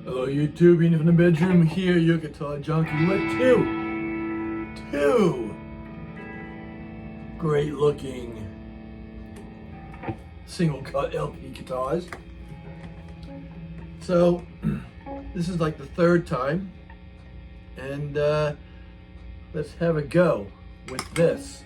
Hello YouTube, Ian from the bedroom here, your guitar junkie with two great looking single cut LP guitars. So this is like the third time, and let's have a go with this.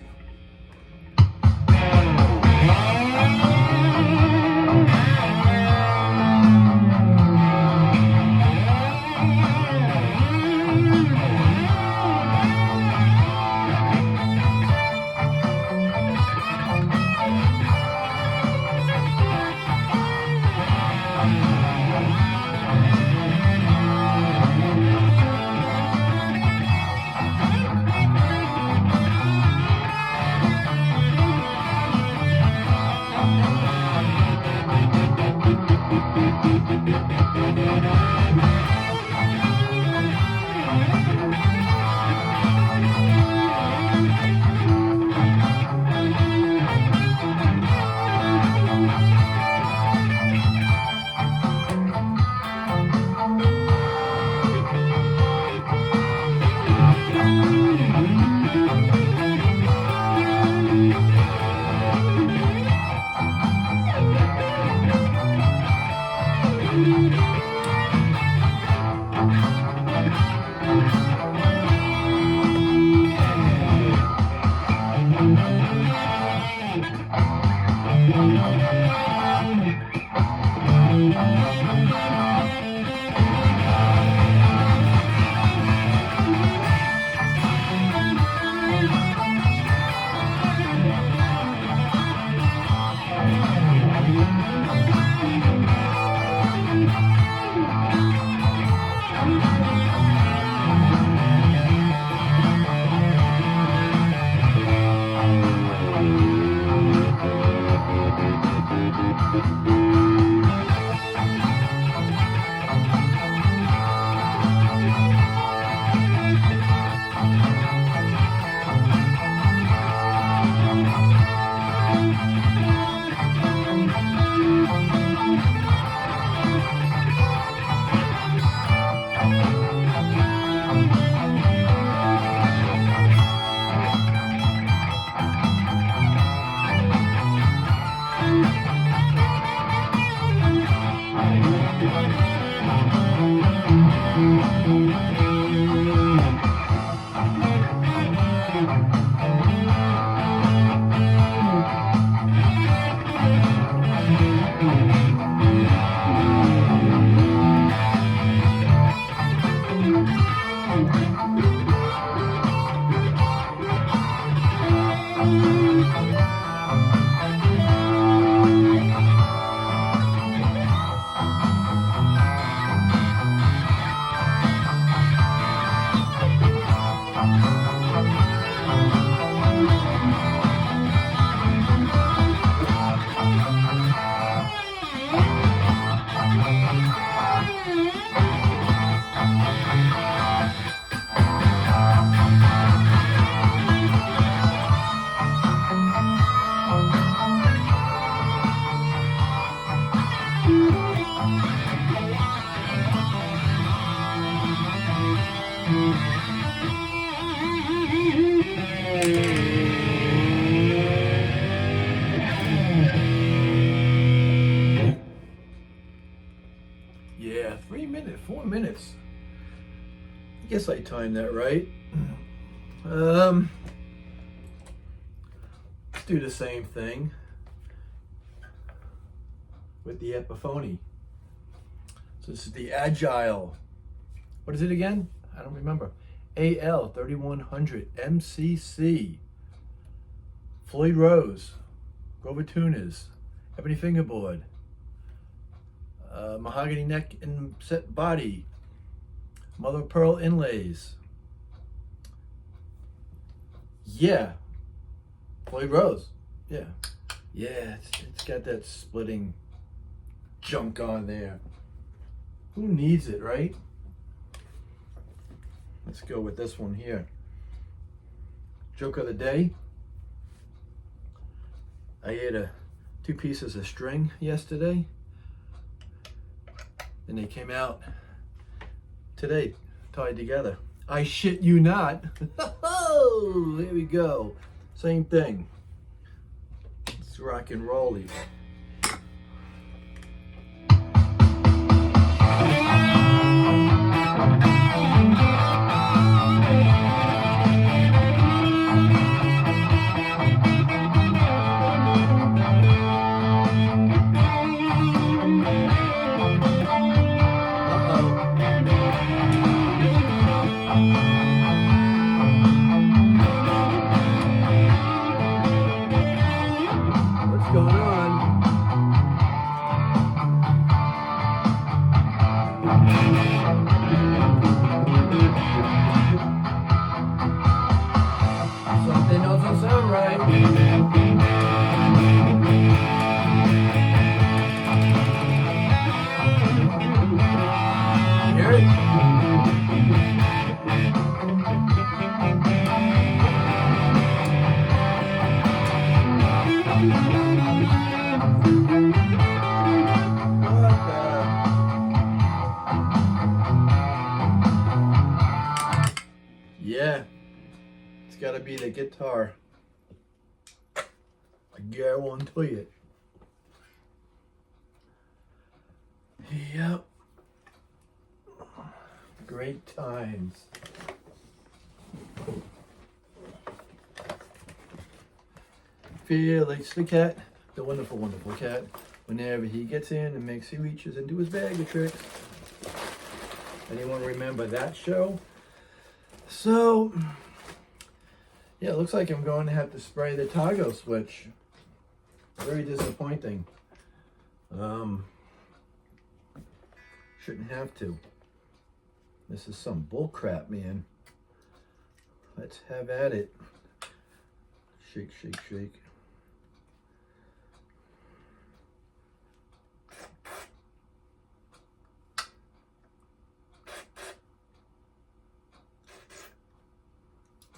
Yeah, 3 minutes, 4 minutes. I guess I timed that right. Let's do the same thing with the Epiphone. So this is the Agile. What is it again? I don't remember. AL 3100 MCC. Floyd Rose, Grover tuners, ebony fingerboard, mahogany neck and set body, mother of pearl inlays. Yeah, Floyd Rose. Yeah, it's got that splitting junk on there. Who needs it, right? Let's go with this one here. Joke of the day. I ate 2 pieces of string yesterday, and they came out today, tied together. I shit you not. Oh, here we go. Same thing. It's rock and rolly. What's going on? Something doesn't sound right. Hear it? Yeah, it's got to be the guitar. I guarantee it. Yep. Great times. Felix the cat, the wonderful, wonderful cat. Whenever he gets in and makes, he reaches into his bag of tricks. Anyone remember that show? So, yeah, it looks like I'm going to have to spray the toggle switch. Very disappointing. Shouldn't have to. This is some bull crap, man. Let's have at it. Shake, shake, shake.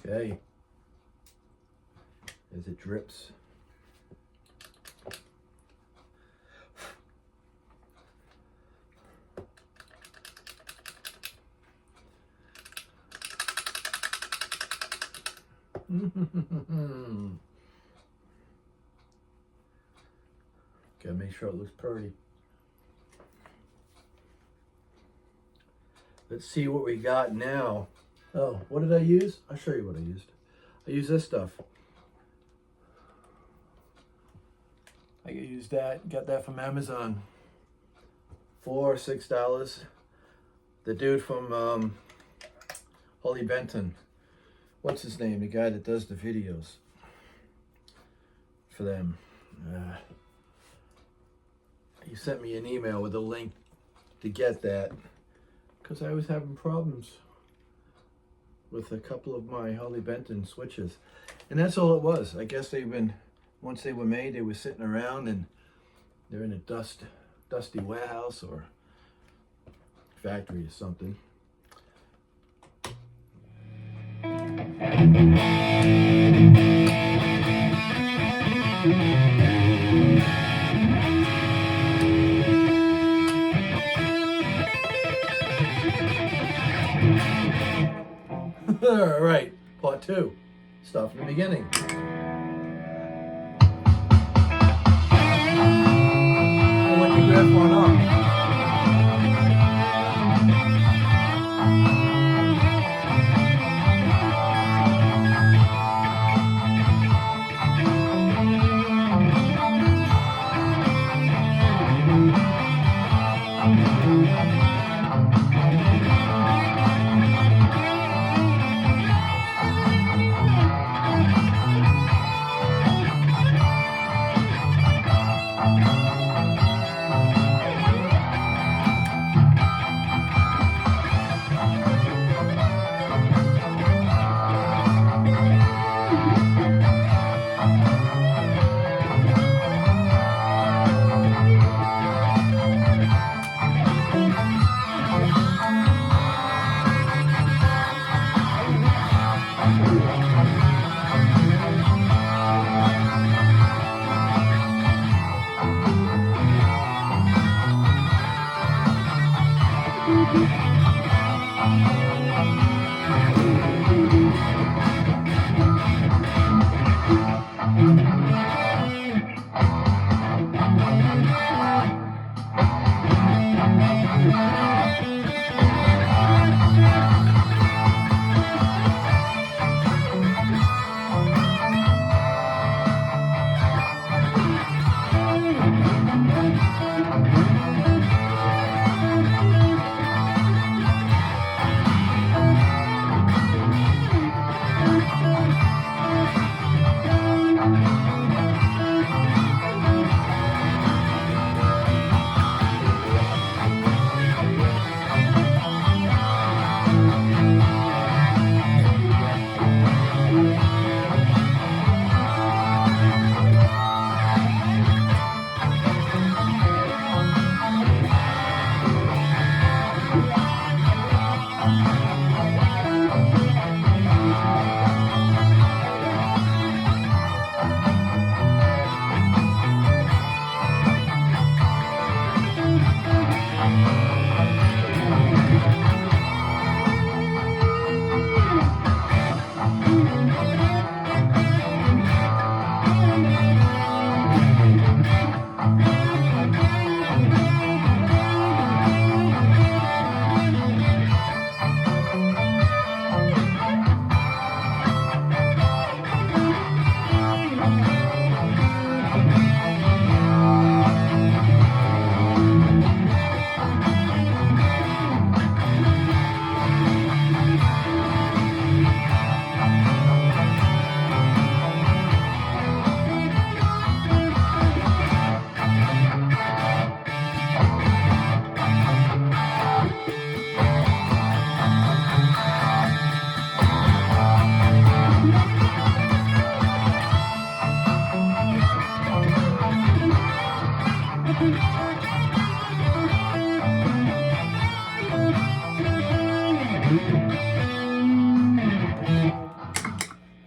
Okay, as it drips. Gotta make sure it looks pretty. Let's see what we got now. Oh, what did I use? I'll show you what I used. I used this stuff. I used that, got that from Amazon. $4 or $6. The dude from Holy Benton. What's his name? The guy that does the videos for them. He sent me an email with a link to get that because I was having problems with a couple of my Holy Benton switches. And that's all it was. I guess once they were made, they were sitting around and they're in a dusty warehouse or factory or something. All right, part 2. Start from the beginning. I want to grab one up.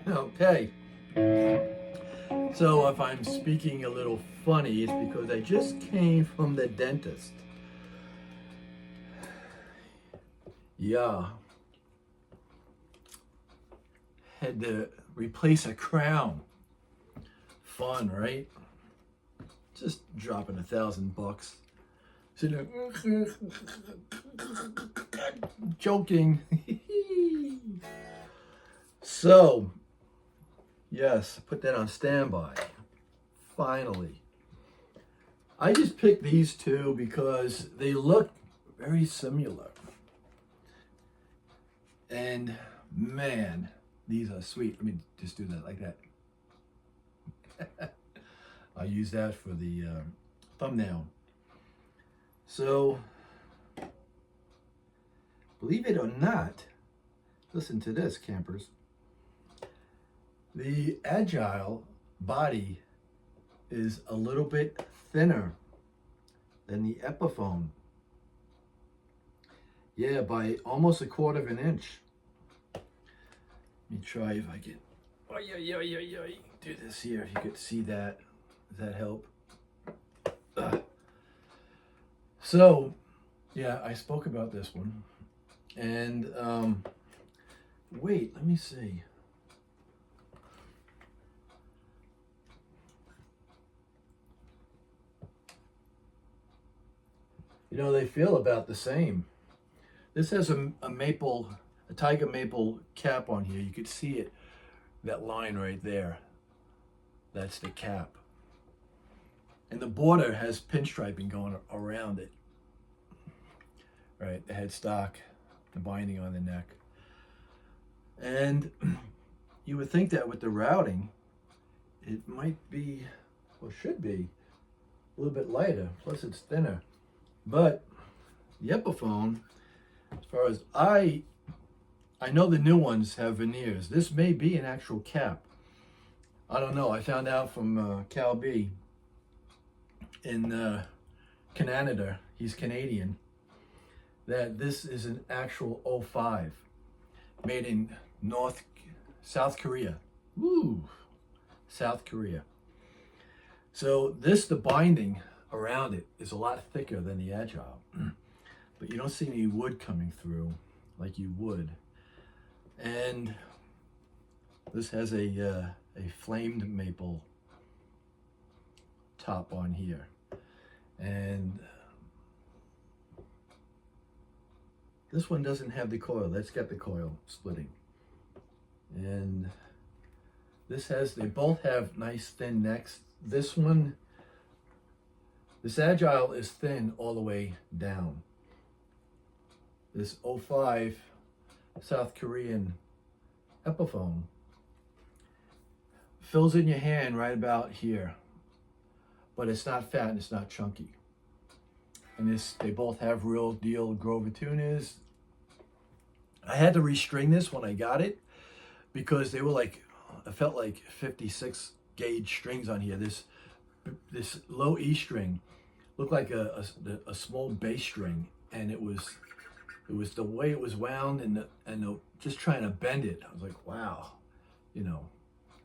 Okay. So if I'm speaking a little funny, it's because I just came from the dentist. Yeah. Had to replace a crown. Fun, right? Just dropping $1,000. Sitting there, joking. So, yes, put that on standby. Finally. I just picked these two because they look very similar. And man, these are sweet. Let me just do that like that. I'll use that for the thumbnail. So, believe it or not, listen to this, campers. The Agile body is a little bit thinner than the Epiphone. Yeah, by almost 1/4 of an inch. Let me try if I can do this here, if you could see that. Does that help? So, yeah, I spoke about this one. And, wait, let me see. You know, they feel about the same. This has a tiger maple cap on here. You could see it, that line right there. That's the cap. And the border has pinstriping going around it. Right, the headstock, the binding on the neck. And you would think that with the routing, it might be, or should be, a little bit lighter, plus it's thinner. But the Epiphone, as far as I know the new ones have veneers. This may be an actual cap. I don't know. I found out from Cal B in Canada, he's Canadian, that this is an actual 05 made in South Korea. Woo! South Korea. So the binding around it is a lot thicker than the Agile, but you don't see any wood coming through. like you would. And this has a flamed maple top on here. And this one doesn't have the coil. That's got the coil splitting. And this has, they both have nice thin necks. This one, this Agile is thin all the way down. This 05 South Korean Epiphone fills in your hand right about here, but it's not fat and it's not chunky. And this, they both have real deal Grover tuners. I had to restring this when I got it because they were like, I felt like 56 gauge strings on here. This low E string looked like a small bass string, and it was the way it was wound and just trying to bend it. I was like, wow, you know.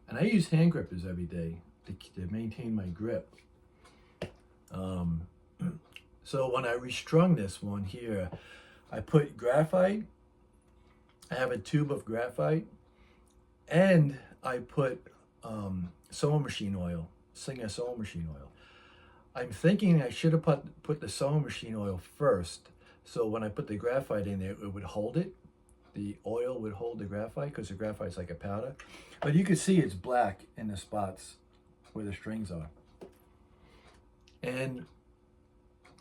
And I use hand grippers every day to maintain my grip. So when I restrung this one here, I put graphite. I have a tube of graphite, and I put sewing machine oil, Singer sewing machine oil. I'm thinking I should have put the sewing machine oil first, so when I put the graphite in there, it would hold it. The oil would hold the graphite because the graphite's like a powder. But you can see it's black in the spots where the strings are. And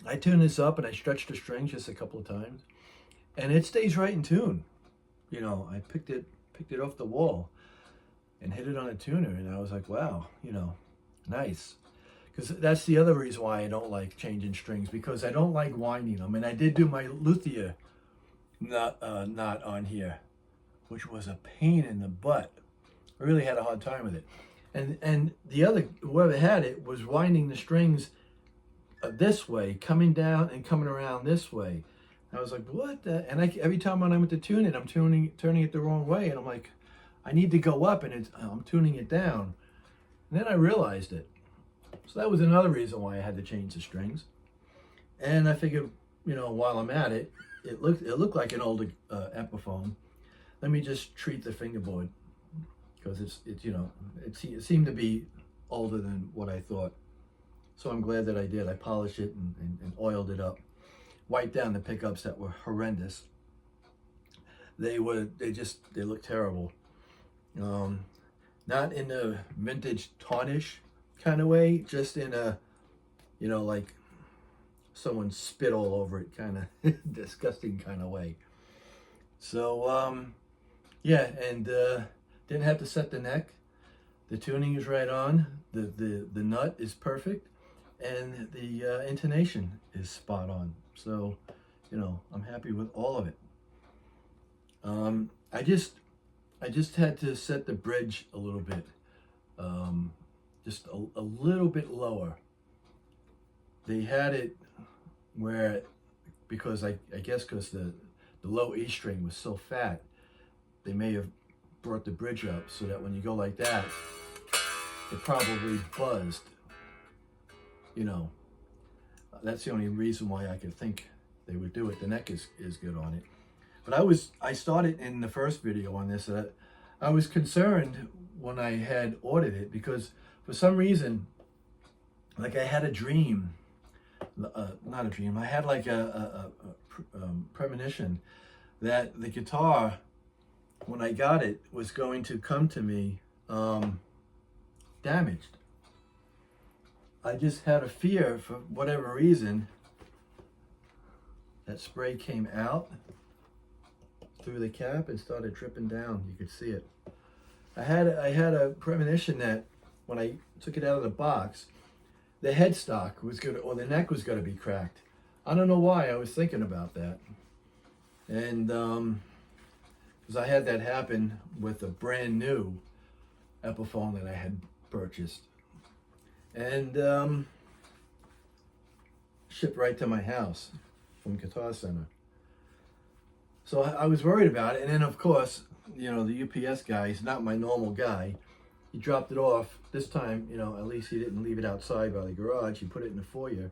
I tune this up and I stretch the strings just a couple of times, and it stays right in tune. You know, I picked it off the wall and hit it on a tuner, and I was like, wow, you know, nice. Because that's the other reason why I don't like changing strings, because I don't like winding them. And I did do my luthier knot on here, which was a pain in the butt. I really had a hard time with it. And the other, whoever had it, was winding the strings this way, coming down and coming around this way. I was like, what the? And every time when I went to tune it, I'm turning it the wrong way. And I'm like, I need to go up, and I'm tuning it down. And then I realized it. So that was another reason why I had to change the strings. And I figured, you know, while I'm at it, it looked like an older Epiphone. Let me just treat the fingerboard, because it's you know, it seemed to be older than what I thought. So I'm glad that I did. I polished it and oiled it up, wiped down the pickups that were horrendous. They looked terrible. Not in a vintage tarnish kind of way, just in a, you know, like someone spit all over it kind of disgusting kind of way. So yeah, and didn't have to set the neck. The tuning is right on. The nut is perfect, and the intonation is spot on. So, you know, I'm happy with all of it. I just had to set the bridge a little bit, just a little bit lower. They had it where, because I guess because the low E string was so fat, they may have brought the bridge up so that when you go like that, it probably buzzed. You know, that's the only reason why I could think they would do it. The neck is good on it. But I started in the first video on this that I was concerned when I had ordered it, because for some reason, like I had a dream, not a dream, I had like a premonition that the guitar, when I got it, was going to come to me damaged. I just had a fear, for whatever reason, that spray came out through the cap and started dripping down. You could see it. I had a premonition that when I took it out of the box, the headstock was gonna, or the neck was gonna be cracked. I don't know why I was thinking about that. And because I had that happen with a brand new Epiphone that I had purchased, and shipped right to my house from Guitar Center. So I was worried about it. And then, of course, you know, the UPS guy, he's not my normal guy. He dropped it off. This time, you know, at least he didn't leave it outside by the garage. He put it in the foyer.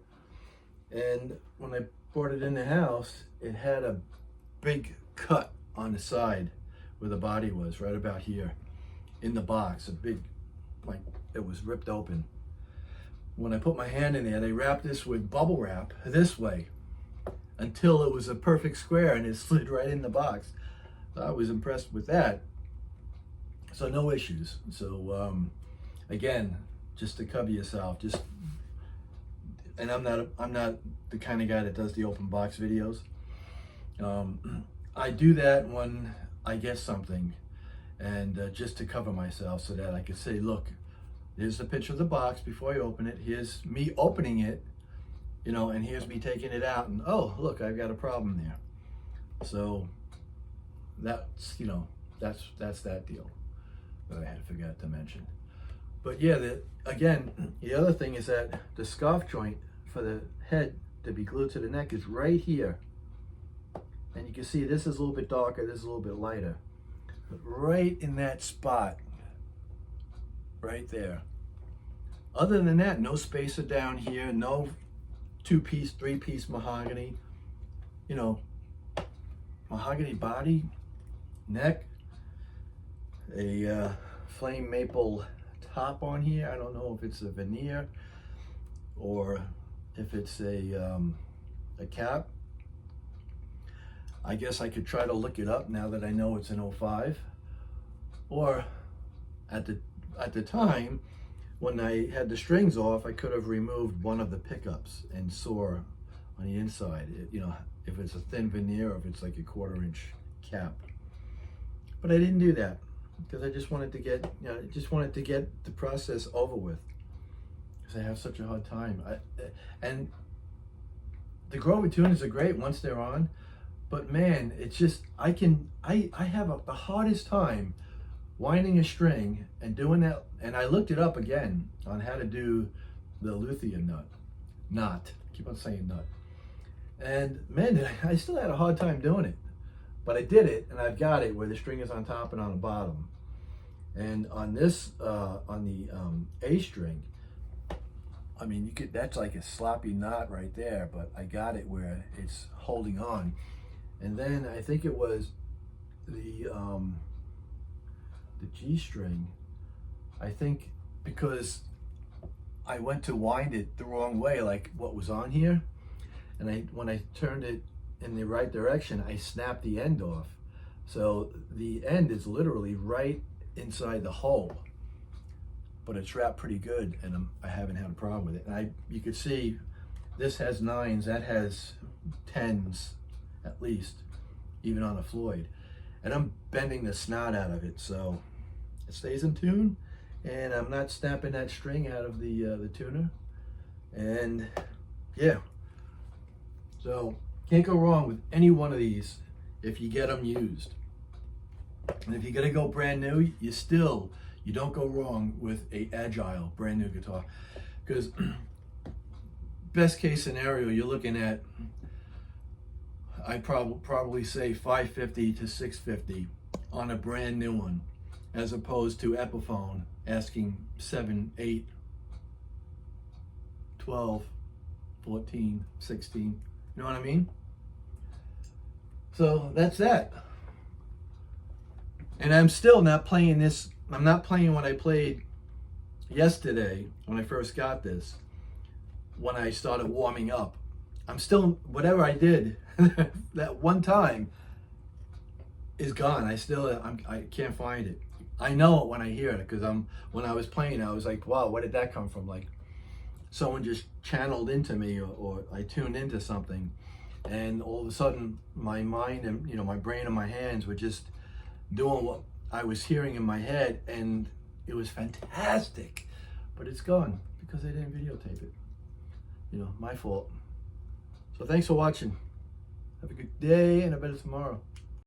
And when I brought it in the house, it had a big cut on the side where the body was, right about here in the box, a big, like it was ripped open. When I put my hand in there, they wrapped this with bubble wrap this way until it was a perfect square and it slid right in the box. So I was impressed with that. So no issues. So again, just to cover yourself, just, and I'm not the kind of guy that does the open box videos. I do that when I get something, and just to cover myself so that I can say, look, here's the picture of the box before I open it. Here's me opening it, you know, and here's me taking it out, and oh, look, I've got a problem there. So that's, you know, that's that deal that I had forgot to mention. But yeah, again, the other thing is that the scarf joint for the head to be glued to the neck is right here. And you can see this is a little bit darker, this is a little bit lighter. But right in that spot, right there. Other than that, no spacer down here, no 2-piece, 3-piece mahogany. You know, mahogany body, neck, a flame maple top on here. I don't know if it's a veneer or if it's a cap. I guess I could try to look it up now that I know it's an 05. Or at the time when I had the strings off, I could have removed one of the pickups and saw on the inside, you know, if it's a thin veneer or if it's like a 1/4-inch cap. But I didn't do that because I just wanted to get, you know, the process over with, because I have such a hard time. And the Grover tuners are great once they're on, but man, it's just, I have the hardest time winding a string and doing that. And I looked it up again on how to do the luthier knot. Keep on saying nut. And man, I still had a hard time doing it. But I did it, and I've got it where the string is on top and on the bottom. And on this, on the A string, I mean, that's like a sloppy knot right there, but I got it where it's holding on. And then I think it was the G string, I think, because I went to wind it the wrong way, like what was on here, and when I turned it in the right direction, I snapped the end off. So the end is literally right inside the hole, but it's wrapped pretty good, and I haven't had a problem with it. And you could see this has 9s, that has 10s at least, even on a Floyd. And I'm bending the snot out of it so it stays in tune, and I'm not snapping that string out of the tuner. And yeah, so can't go wrong with any one of these if you get them used. And if you're gonna go brand new, you don't go wrong with a Agile brand new guitar, because best case scenario, you're looking at, I probably say $550 to $650 on a brand new one, as opposed to Epiphone asking $7, $8, $12, $14, $16. You know what I mean? So that's that. And I'm still not playing this. I'm not playing what I played yesterday when I first got this, when I started warming up. I'm still, whatever I did that one time is gone. I can't find it. I know it when I hear it, because when I was playing, I was like, wow, where did that come from? Like someone just channeled into me, or I tuned into something, and all of a sudden my mind and, you know, my brain and my hands were just doing what I was hearing in my head, and it was fantastic. But it's gone because I didn't videotape it. You know, my fault. So thanks for watching. Have a good day and a better tomorrow.